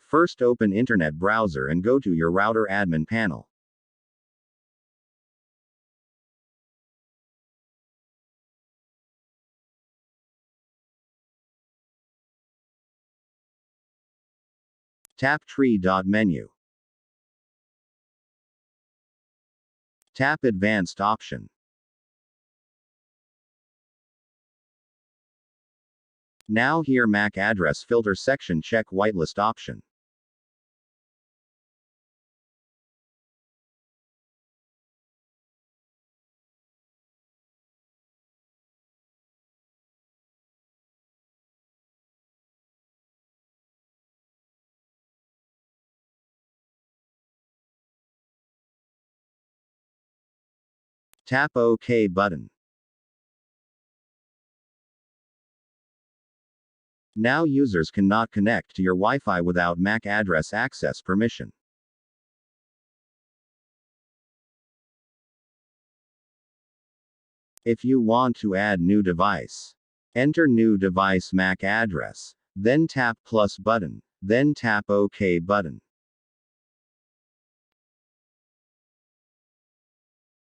First open Internet browser and go to your router admin panel. Tap Tree menu. Tap Advanced option. Now here MAC address filter section, check whitelist option. Tap OK button. Now users cannot connect to your Wi-Fi without MAC address access permission. If you want to add new device, enter new device MAC address, then tap plus button, then tap OK button.